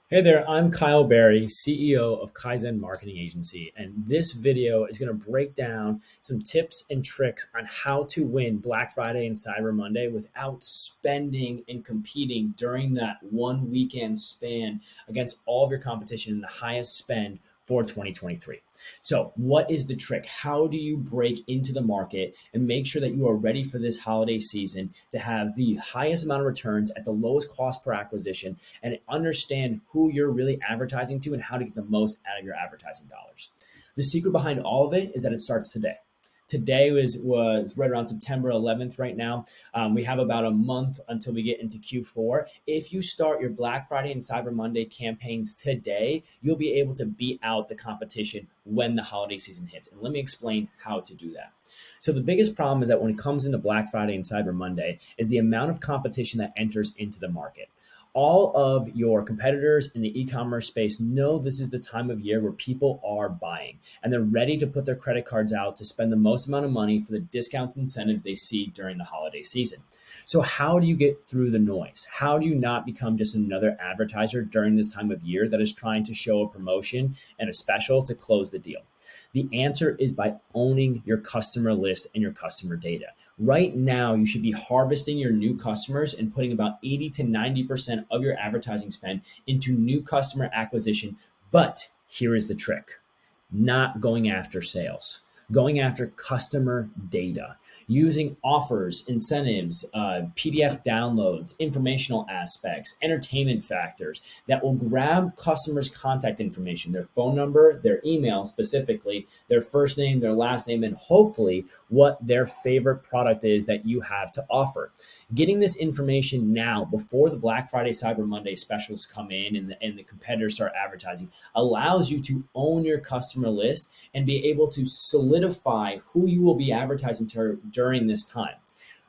Hey there, I'm Kyle Berry, CEO of Kaizen Marketing Agency, and this video is going to break down some tips and tricks on how to win Black Friday and Cyber Monday without spending and competing during that one weekend span against all of your competition in the highest spend for 2023. So, what is the trick? How do you break into the market and make sure that you are ready for this holiday season to have the highest amount of returns at the lowest cost per acquisition and understand who you're really advertising to and how to get the most out of your advertising dollars? The secret behind all of it is that it starts today. Today was right around September 11th right now. We have about a month until we get into Q4. If you start your Black Friday and Cyber Monday campaigns today, you'll be able to beat out the competition when the holiday season hits. And let me explain how to do that. So the biggest problem is that when it comes into Black Friday and Cyber Monday is the amount of competition that enters into the market. All of your competitors in the e-commerce space know this is the time of year where people are buying and they're ready to put their credit cards out to spend the most amount of money for the discount incentives they see during the holiday season. So how do you get through the noise? How do you not become just another advertiser during this time of year that is trying to show a promotion and a special to close the deal? The answer is by owning your customer list and your customer data. Right now, you should be harvesting your new customers and putting about 80 to 90% of your advertising spend into new customer acquisition. But here is the trick: not going after sales, going after customer data, using offers, incentives, PDF downloads, informational aspects, entertainment factors that will grab customers' contact information, their phone number, their email specifically, their first name, their last name, and hopefully what their favorite product is that you have to offer. Getting this information now before the Black Friday, Cyber Monday specials come in and the competitors start advertising allows you to own your customer list and be able to solidify who you will be advertising to during this time.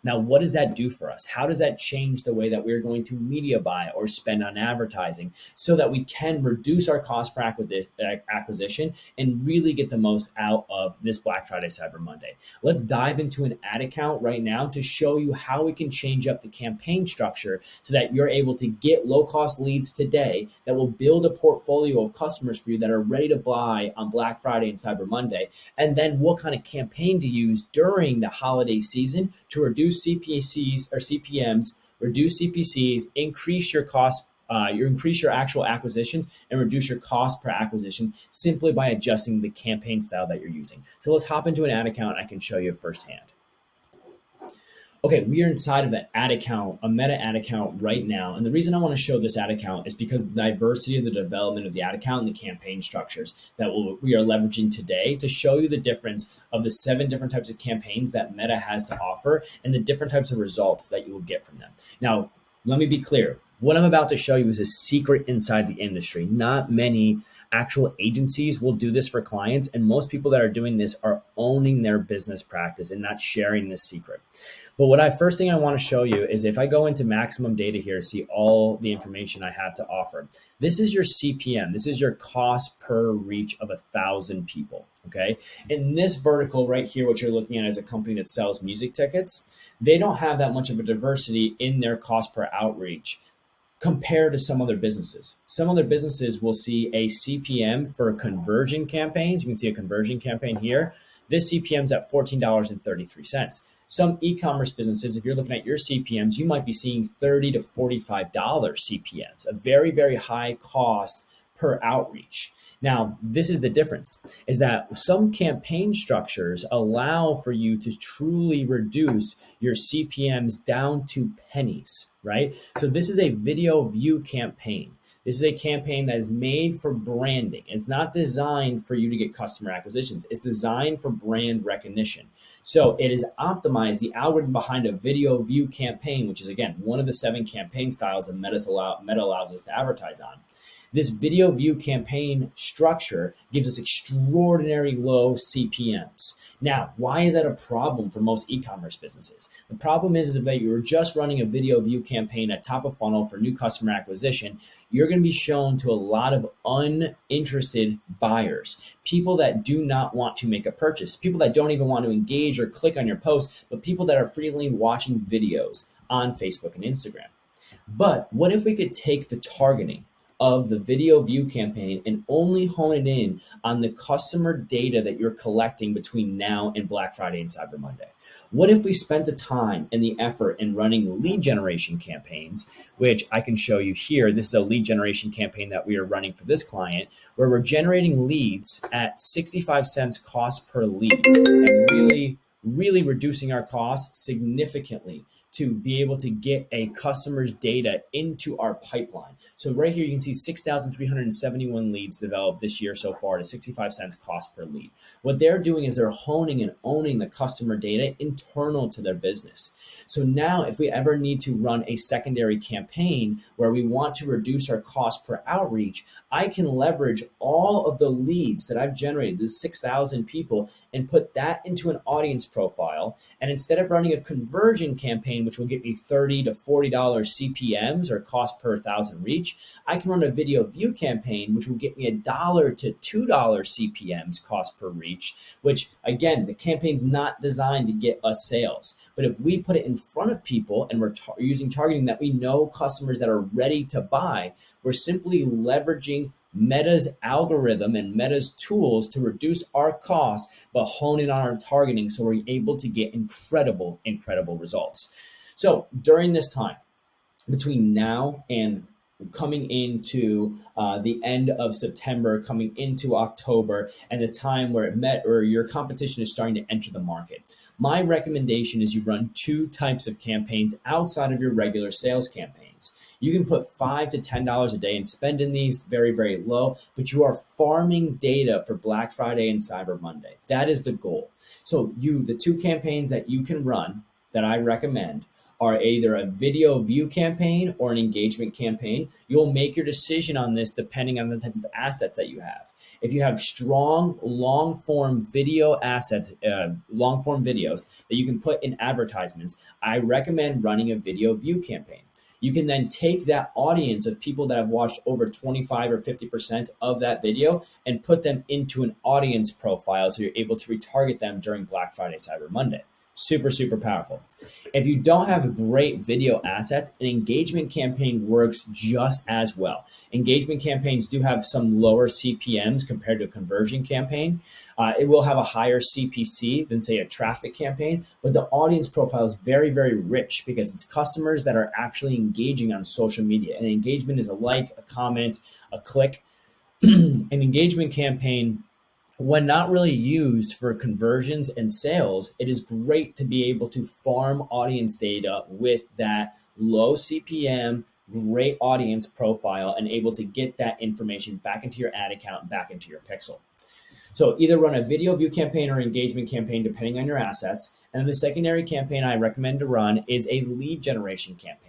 Now, what does that do for us? How does that change the way that we're going to media buy or spend on advertising so that we can reduce our cost per acquisition and really get the most out of this Black Friday, Cyber Monday? Let's dive into an ad account right now to show you how we can change up the campaign structure so that you're able to get low cost leads today that will build a portfolio of customers for you that are ready to buy on Black Friday and Cyber Monday. And then what kind of campaign to use during the holiday season to reduce CPCs or CPMs, reduce CPCs, increase your cost, increase your actual acquisitions, and reduce your cost per acquisition simply by adjusting the campaign style that you're using. So let's hop into an ad account. I can show you firsthand. Okay, we are inside of an ad account, a meta ad account right now. And the reason I want to show this ad account is because the diversity of the development of the ad account and the campaign structures that we are leveraging today to show you the difference of the 7 different types of campaigns that Meta has to offer and the different types of results that you will get from them. Now, let me be clear. What I'm about to show you is a secret inside the industry. Not many actual agencies will do this for clients, and most people that are doing this are owning their business practice and not sharing this secret. But first thing I want to show you is if I go into maximum data here, see all the information I have to offer. This is your CPM. This is your cost per reach of 1,000 people. Okay. In this vertical right here, what you're looking at is a company that sells music tickets. They don't have that much of a diversity in their cost per outreach compared to some other businesses. Some other businesses will see a CPM for conversion campaigns. You can see a conversion campaign here. This CPM is at $14.33. Some e-commerce businesses, if you're looking at your CPMs, you might be seeing $30 to $45 CPMs, a very, very high cost per outreach. Now, this is the difference, is that some campaign structures allow for you to truly reduce your CPMs down to pennies, right? So this is a video view campaign. This is a campaign that is made for branding. It's not designed for you to get customer acquisitions. It's designed for brand recognition. So it is optimized, the algorithm behind a video view campaign, which is, again, one of the 7 campaign styles that Meta allows us to advertise on. This video view campaign structure gives us extraordinary low CPMs. Now, why is that a problem for most e-commerce businesses? The problem is that you're just running a video view campaign at top of funnel for new customer acquisition. You're going to be shown to a lot of uninterested buyers, people that do not want to make a purchase, people that don't even want to engage or click on your post, but people that are frequently watching videos on Facebook and Instagram. But what if we could take the targeting of the video view campaign and only hone it in on the customer data that you're collecting between now and Black Friday and Cyber Monday? What if we spent the time and the effort in running lead generation campaigns, which I can show you here? This is a lead generation campaign that we are running for this client, where we're generating leads at 65 cents cost per lead and really reducing our costs significantly to be able to get a customer's data into our pipeline. So right here, you can see 6,371 leads developed this year so far to 65 cents cost per lead. What they're doing is they're honing and owning the customer data internal to their business. So now if we ever need to run a secondary campaign where we want to reduce our cost per outreach, I can leverage all of the leads that I've generated, the 6,000 people, and put that into an audience profile. And instead of running a conversion campaign, which will get me $30 to $40 CPMs or cost per thousand reach, I can run a video view campaign, which will get me $1 to $2 CPMs cost per reach, which again, the campaign's not designed to get us sales. But if we put it in front of people and we're using targeting that we know customers that are ready to buy, we're simply leveraging Meta's algorithm and Meta's tools to reduce our costs, but hone in on our targeting so we're able to get incredible results. So during this time, between now and coming into the end of September, coming into October, and the time where your competition is starting to enter the market, my recommendation is you run two types of campaigns outside of your regular sales campaigns. You can put $5 to $10 a day and spend in these very low, but you are farming data for Black Friday and Cyber Monday. That is the goal. So the two campaigns that you can run that I recommend are either a video view campaign or an engagement campaign. You'll make your decision on this depending on the type of assets that you have. If you have strong long-form video assets, long-form videos that you can put in advertisements, I recommend running a video view campaign. You can then take that audience of people that have watched over 25 or 50% of that video and put them into an audience profile so you're able to retarget them during Black Friday, Cyber Monday. Super powerful. If you don't have great video assets, an engagement campaign works just as well. Engagement campaigns do have some lower CPMs compared to a conversion campaign. It will have a higher CPC than, say, a traffic campaign, but the audience profile is very rich because it's customers that are actually engaging on social media. And engagement is a like, a comment, a click. An engagement campaign, when not really used for conversions and sales, it is great to be able to farm audience data with that low CPM, great audience profile, and able to get that information back into your ad account, back into your pixel. So either run a video view campaign or engagement campaign, depending on your assets. And then the secondary campaign I recommend to run is a lead generation campaign.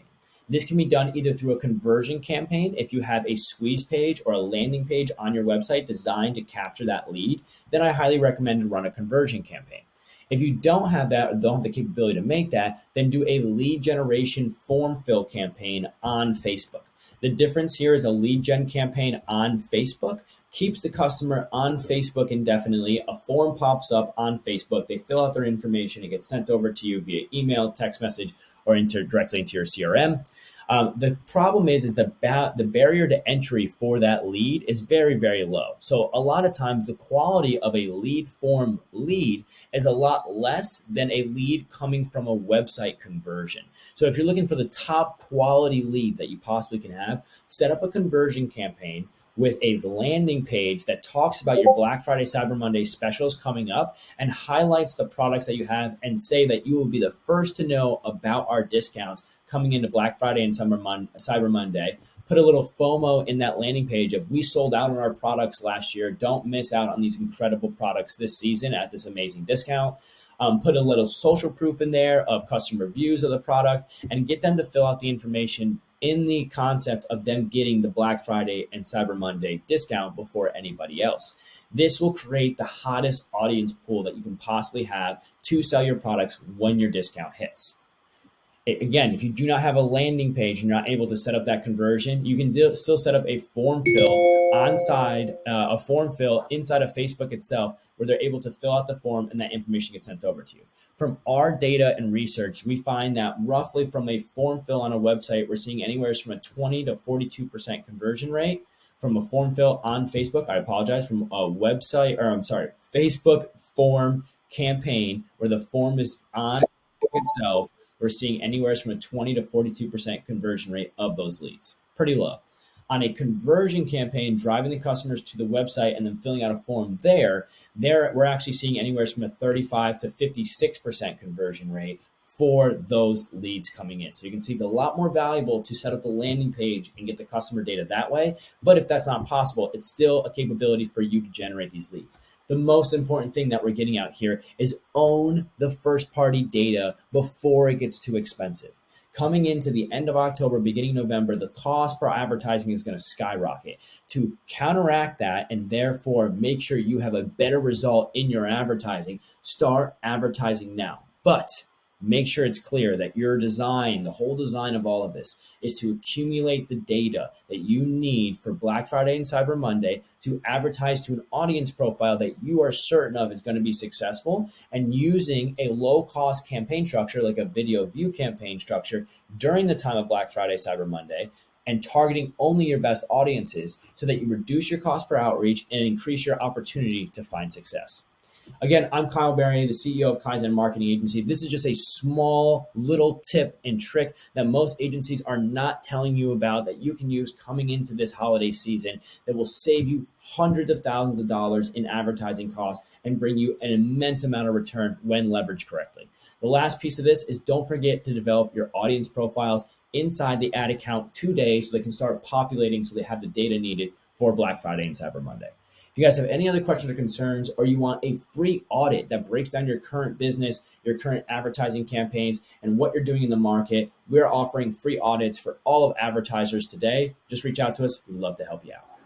This can be done either through a conversion campaign. If you have a squeeze page or a landing page on your website designed to capture that lead, then I highly recommend to run a conversion campaign. If you don't have that or don't have the capability to make that, then do a lead generation form fill campaign on Facebook. The difference here is a lead gen campaign on Facebook keeps the customer on Facebook indefinitely. A form pops up on Facebook. They fill out their information. It gets sent over to you via email, text message, or directly into your CRM. The problem is the barrier to entry for that lead is very low. So a lot of times the quality of a lead form lead is a lot less than a lead coming from a website conversion. So if you're looking for the top quality leads that you possibly can have, set up a conversion campaign with a landing page that talks about your Black Friday, Cyber Monday specials coming up and highlights the products that you have and say that you will be the first to know about our discounts coming into Black Friday and Cyber Monday. Put a little FOMO in that landing page of we sold out on our products last year. Don't miss out on these incredible products this season at this amazing discount. Put a little social proof in there of customer reviews of the product and get them to fill out the information in the concept of them getting the Black Friday and Cyber Monday discount before anybody else. This will create the hottest audience pool that you can possibly have to sell your products when your discount hits. Again, if you do not have a landing page and you're not able to set up that conversion, you can still set up a form fill inside of Facebook itself, where they're able to fill out the form and that information gets sent over to you. From our data and research, we find that roughly from a form fill on a website, we're seeing anywhere from a 20 to 42% conversion rate. From a form fill on Facebook, I apologize, from a Facebook form campaign where the form is on Facebook itself, we're seeing anywhere from a 20 to 42% conversion rate of those leads. Pretty low. On a conversion campaign, driving the customers to the website and then filling out a form there we're actually seeing anywhere from a 35 to 56% conversion rate for those leads coming in. So you can see it's a lot more valuable to set up the landing page and get the customer data that way. But if that's not possible, it's still a capability for you to generate these leads. The most important thing that we're getting out here is own the first party data before it gets too expensive. Coming into the end of October, beginning November, the cost per advertising is going to skyrocket. To counteract that and therefore make sure you have a better result in your advertising, start advertising now. But make sure it's clear that your design, the whole design of all of this, is to accumulate the data that you need for Black Friday and Cyber Monday to advertise to an audience profile that you are certain of is going to be successful, and using a low-cost campaign structure like a video view campaign structure during the time of Black Friday, Cyber Monday, and targeting only your best audiences so that you reduce your cost per outreach and increase your opportunity to find success. Again, I'm Kyle Berry, the CEO of Kaizen Marketing Agency. This is just a small little tip and trick that most agencies are not telling you about that you can use coming into this holiday season that will save you hundreds of thousands of dollars in advertising costs and bring you an immense amount of return when leveraged correctly. The last piece of this is don't forget to develop your audience profiles inside the ad account today so they can start populating so they have the data needed for Black Friday and Cyber Monday. If you guys have any other questions or concerns, or you want a free audit that breaks down your current business, your current advertising campaigns, and what you're doing in the market, we're offering free audits for all of advertisers today. Just reach out to us. We'd love to help you out.